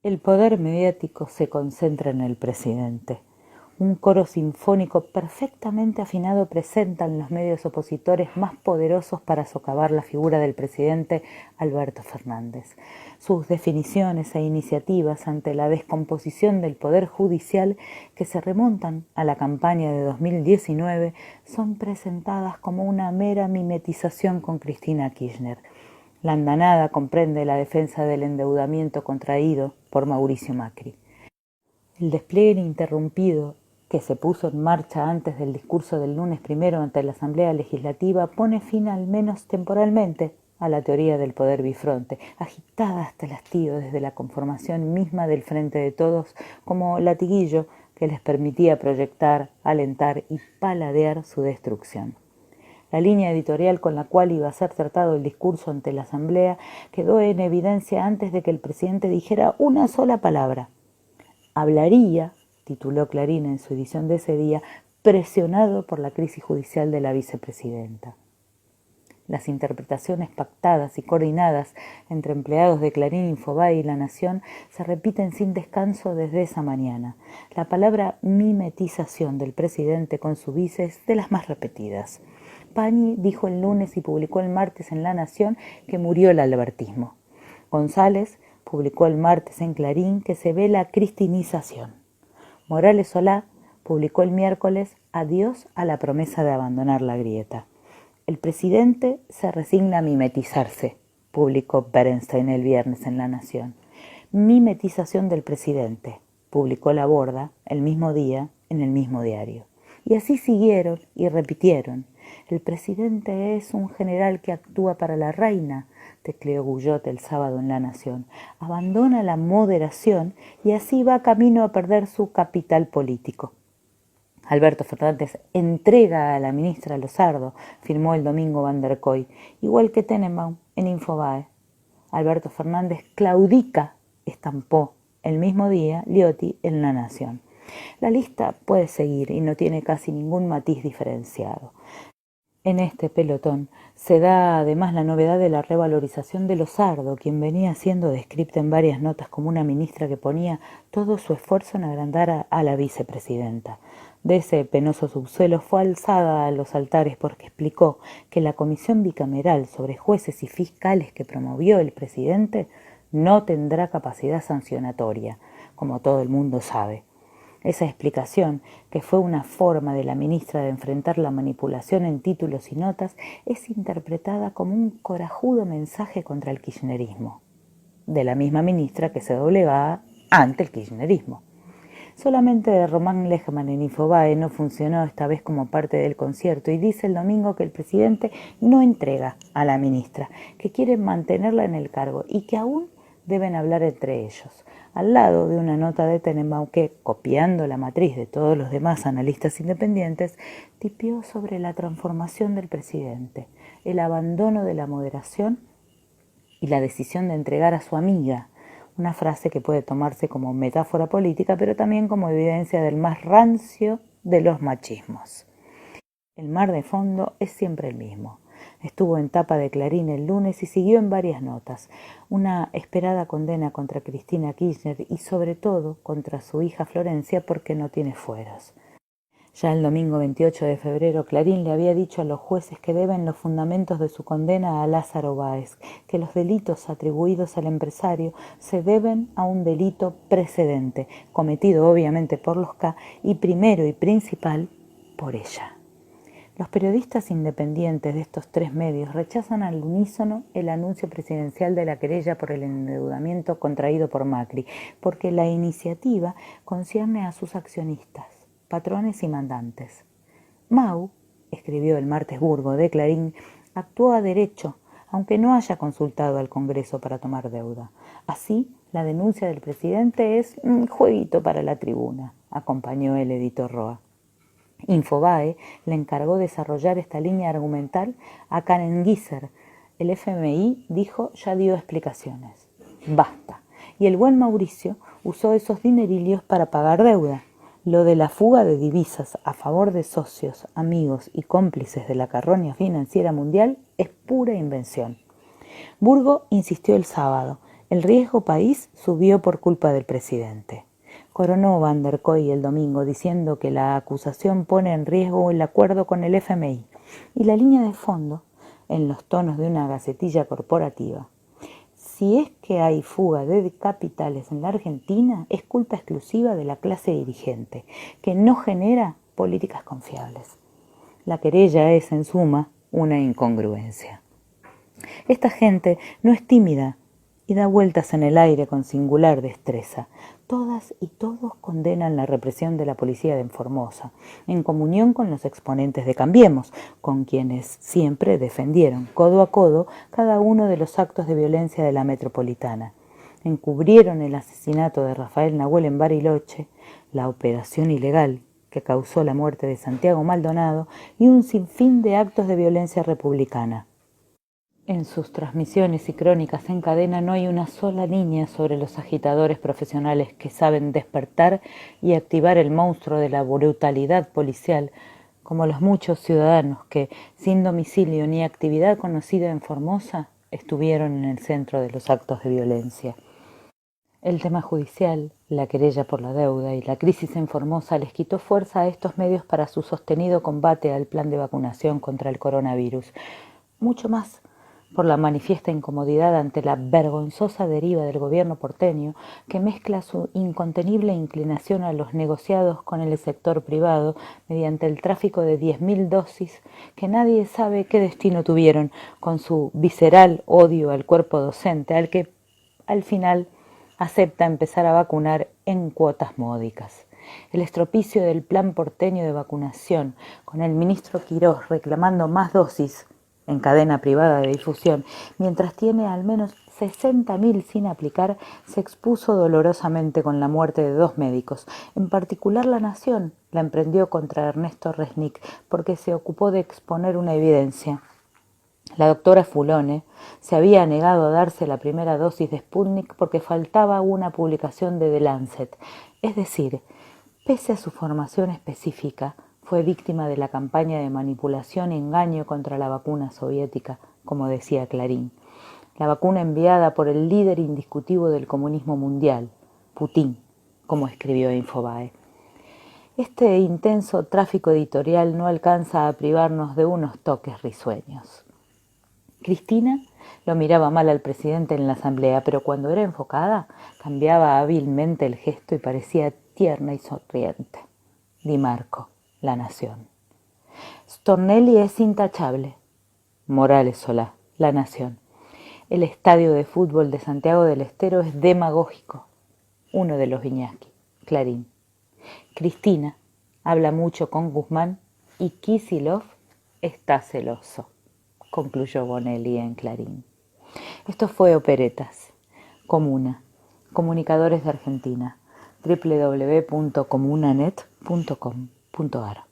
El poder mediático se concentra en el presidente. Un coro sinfónico perfectamente afinado presenta en los medios opositores más poderosos para socavar la figura del presidente Alberto Fernández. Sus definiciones e iniciativas ante la descomposición del poder judicial, que se remontan a la campaña de 2019, son presentadas como una mera mimetización con Cristina Kirchner. La andanada comprende la defensa del endeudamiento contraído por Mauricio Macri. El despliegue ininterrumpido que se puso en marcha antes del discurso del lunes primero ante la Asamblea Legislativa pone fin, al menos temporalmente, a la teoría del poder bifronte, agitada hasta el hastío desde la conformación misma del Frente de Todos como latiguillo que les permitía proyectar, alentar y paladear su destrucción. La línea editorial con la cual iba a ser tratado el discurso ante la Asamblea quedó en evidencia antes de que el presidente dijera una sola palabra. Hablaría, tituló Clarín en su edición de ese día, presionado por la crisis judicial de la vicepresidenta. Las interpretaciones pactadas y coordinadas entre empleados de Clarín, Infobae y La Nación se repiten sin descanso desde esa mañana. La palabra mimetización del presidente con su vice es de las más repetidas. Pañi dijo el lunes y publicó el martes en La Nación que murió el albertismo. González publicó el martes en Clarín que se ve la cristinización. Morales Solá publicó el miércoles adiós a la promesa de abandonar la grieta. El presidente se resigna a mimetizarse, publicó Bernstein el viernes en La Nación. Mimetización del presidente, publicó La Borda el mismo día en el mismo diario. Y así siguieron y repitieron. El presidente es un general que actúa para la reina, tecleó Guyot el sábado en La Nación. Abandona la moderación y así va camino a perder su capital político. Alberto Fernández entrega a la ministra Lozardo, firmó el domingo Van der Koy, igual que Tenenbaum en Infobae. Alberto Fernández claudica, estampó el mismo día Liotti en La Nación. La lista puede seguir y no tiene casi ningún matiz diferenciado. En este pelotón se da además la novedad de la revalorización de Lozardo, quien venía siendo descripta en varias notas como una ministra que ponía todo su esfuerzo en agrandar a la vicepresidenta. De ese penoso subsuelo fue alzada a los altares porque explicó que la comisión bicameral sobre jueces y fiscales que promovió el presidente no tendrá capacidad sancionatoria, como todo el mundo sabe. Esa explicación, que fue una forma de la ministra de enfrentar la manipulación en títulos y notas, es interpretada como un corajudo mensaje contra el kirchnerismo, de la misma ministra que se doblegaba ante el kirchnerismo. Solamente Román Lechmann en Infobae no funcionó esta vez como parte del concierto y dice el domingo que el presidente no entrega a la ministra, que quiere mantenerla en el cargo y que aún deben hablar entre ellos, al lado de una nota de Tenenbaum que, copiando la matriz de todos los demás analistas independientes, tipió sobre la transformación del presidente, el abandono de la moderación y la decisión de entregar a su amiga, una frase que puede tomarse como metáfora política, pero también como evidencia del más rancio de los machismos. El mar de fondo es siempre el mismo. Estuvo en tapa de Clarín el lunes y siguió en varias notas. Una esperada condena contra Cristina Kirchner y sobre todo contra su hija Florencia porque no tiene fueros. Ya el domingo 28 de febrero Clarín le había dicho a los jueces que deben los fundamentos de su condena a Lázaro Báez, que los delitos atribuidos al empresario se deben a un delito precedente, cometido obviamente por los K y primero y principal por ella. Los periodistas independientes de estos tres medios rechazan al unísono el anuncio presidencial de la querella por el endeudamiento contraído por Macri, porque la iniciativa concierne a sus accionistas, patrones y mandantes. Mau, escribió el martes Burgo de Clarín, actuó a derecho, aunque no haya consultado al Congreso para tomar deuda. Así, la denuncia del presidente es un jueguito para la tribuna, acompañó el editor Roa. Infobae le encargó desarrollar esta línea argumental a Karen Gieser. El FMI dijo ya dio explicaciones. Basta. Y el buen Mauricio usó esos dinerillos para pagar deuda. Lo de la fuga de divisas a favor de socios, amigos y cómplices de la carroña financiera mundial es pura invención. Burgo insistió el sábado. El riesgo país subió por culpa del presidente. Coronó Van der Kooi el domingo diciendo que la acusación pone en riesgo el acuerdo con el FMI y la línea de fondo, en los tonos de una gacetilla corporativa. Si es que hay fuga de capitales en la Argentina, es culpa exclusiva de la clase dirigente, que no genera políticas confiables. La querella es, en suma, una incongruencia. Esta gente no es tímida y da vueltas en el aire con singular destreza. Todas y todos condenan la represión de la policía de Formosa, en comunión con los exponentes de Cambiemos, con quienes siempre defendieron, codo a codo, cada uno de los actos de violencia de la metropolitana. Encubrieron el asesinato de Rafael Nahuel en Bariloche, la operación ilegal que causó la muerte de Santiago Maldonado y un sinfín de actos de violencia republicana. En sus transmisiones y crónicas en cadena no hay una sola línea sobre los agitadores profesionales que saben despertar y activar el monstruo de la brutalidad policial, como los muchos ciudadanos que, sin domicilio ni actividad conocida en Formosa, estuvieron en el centro de los actos de violencia. El tema judicial, la querella por la deuda y la crisis en Formosa les quitó fuerza a estos medios para su sostenido combate al plan de vacunación contra el coronavirus. Mucho más por la manifiesta incomodidad ante la vergonzosa deriva del gobierno porteño, que mezcla su incontenible inclinación a los negociados con el sector privado mediante el tráfico de 10.000 dosis que nadie sabe qué destino tuvieron, con su visceral odio al cuerpo docente, al que al final acepta empezar a vacunar en cuotas módicas. El estropicio del plan porteño de vacunación, con el ministro Quirós reclamando más dosis en cadena privada de difusión, mientras tiene al menos 60.000 sin aplicar, se expuso dolorosamente con la muerte de 2 médicos. En particular, La Nación la emprendió contra Ernesto Resnick porque se ocupó de exponer una evidencia. La doctora Fulone se había negado a darse la primera dosis de Sputnik porque faltaba una publicación de The Lancet. Es decir, pese a su formación específica, fue víctima de la campaña de manipulación y engaño contra la vacuna soviética, como decía Clarín. La vacuna enviada por el líder indiscutido del comunismo mundial, Putin, como escribió Infobae. Este intenso tráfico editorial no alcanza a privarnos de unos toques risueños. Cristina lo miraba mal al presidente en la asamblea, pero cuando era enfocada cambiaba hábilmente el gesto y parecía tierna y sonriente. Di Marco, La Nación. Stornelli es intachable. Morales Solá, La Nación. El estadio de fútbol de Santiago del Estero es demagógico. Uno de los Viñaski, Clarín. Cristina habla mucho con Guzmán y Kicillof está celoso, concluyó Bonelli en Clarín. Esto fue Operetas. Comuna. Comunicadores de Argentina. www.comunanet.com.ar